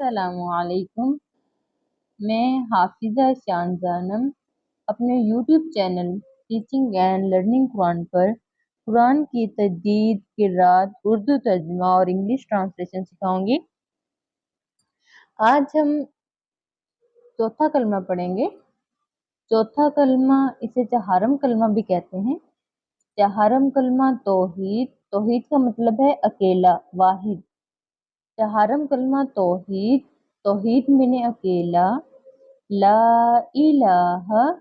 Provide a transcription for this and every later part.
السلام علیکم، میں حافظہ شان زانم اپنے YouTube channel teaching and learning Quran پر قرآن کی تجوید، قرات، اردو ترجمہ اور انگلش ٹرانسلیشن سکھاؤں گی۔ آج ہم چوتھا کلمہ پڑھیں گے۔ چوتھا کلمہ اسے چہارم کلمہ بھی کہتے ہیں۔ چہارم کلمہ توحید۔ توحید کا مطلب ہے اکیلا، واحد۔ چہارم کلمہ توحید۔ توحید میں نے اکیلا، لا الہ،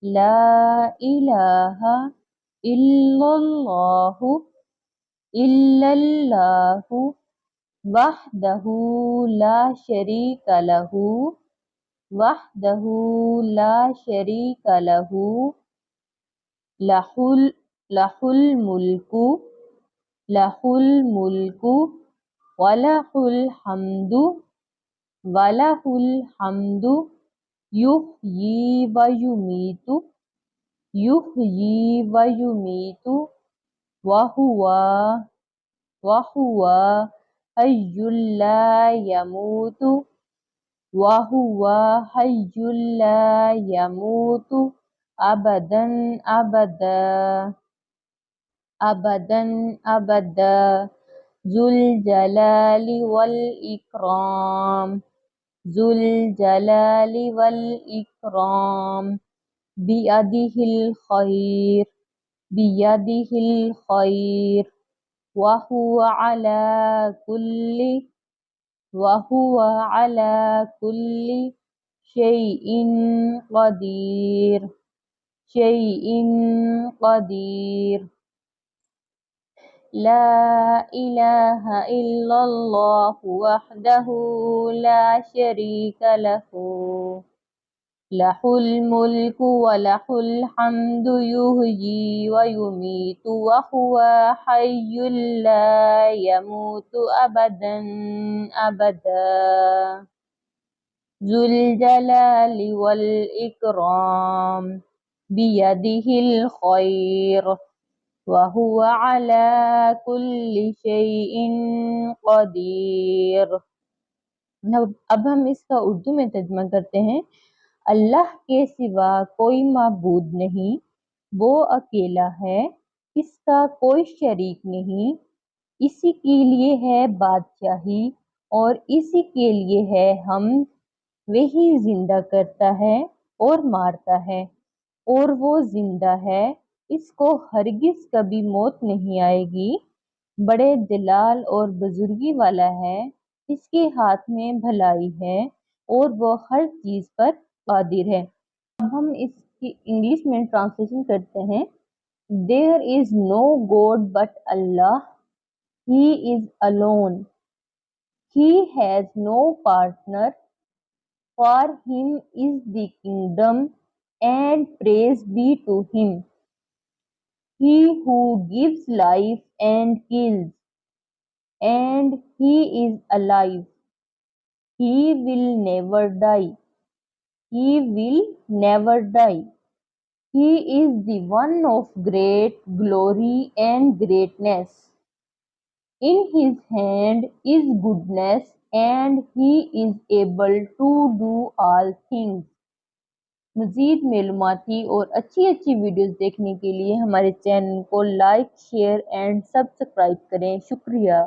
لا الہ الا اللہ، الا اللہ، وحدہ لا شریک لہ، وحدہ لا شریک لہ، لہ الملک، لہ الملک، وَلَهُ الْحَمْدُ، وَلَهُ الْحَمْدُ، يُحْيِي وَيُمِيتُ، يُحْيِي وَيُمِيتُ، وَهُوَ حَيٌّ لَا يَمُوتُ، وَهُوَ حَيٌّ لَا يَمُوتُ أَبَدًا أَبَدًا، أَبَدًا أَبَدًا، ذو الجلال والإکرام، ذو الجلال والإکرام، بیدہ الخیر، بیدہ الخیر، وہو علی کل شیء قدیر، شیء قدیر، لا الہ الا اللہ وحدہ لا شریک لہ، لہ الملک ولہ الحمد، یحیی ویمیت، وہو حی لا یموت ابدا ابدا، ذو الجلال والاکرام، بیدہ الخیر، وَهُوَ عَلَى كُلِّ شَيْءٍ قَدِيرٌ۔ اب ہم اس کا اردو میں ترجمہ کرتے ہیں۔ اللہ کے سوا کوئی معبود نہیں، وہ اکیلا ہے، اس کا کوئی شریک نہیں، اسی کے لیے ہے بادشاہی اور اسی کے لیے ہے حمد۔ وہی زندہ کرتا ہے اور مارتا ہے، اور وہ زندہ ہے، اس کو ہرگز کبھی موت نہیں آئے گی۔ بڑے جلال اور بزرگی والا ہے، اس کے ہاتھ میں بھلائی ہے اور وہ ہر چیز پر قادر ہے۔ اب ہم اس کی انگلش میں ٹرانسلیشن کرتے ہیں۔ There is no God but Allah. He is alone. He has no partner. For him is the kingdom, and praise be to him. He who gives life and kills, and he is alive. He will never die. He will never die. He is the one of great glory and greatness. In his hand is goodness, and he is able to do all things. مزید معلوماتی اور اچھی videos دیکھنے کے لیے ہمارے channel کو like, share and subscribe کریں۔ شکریہ۔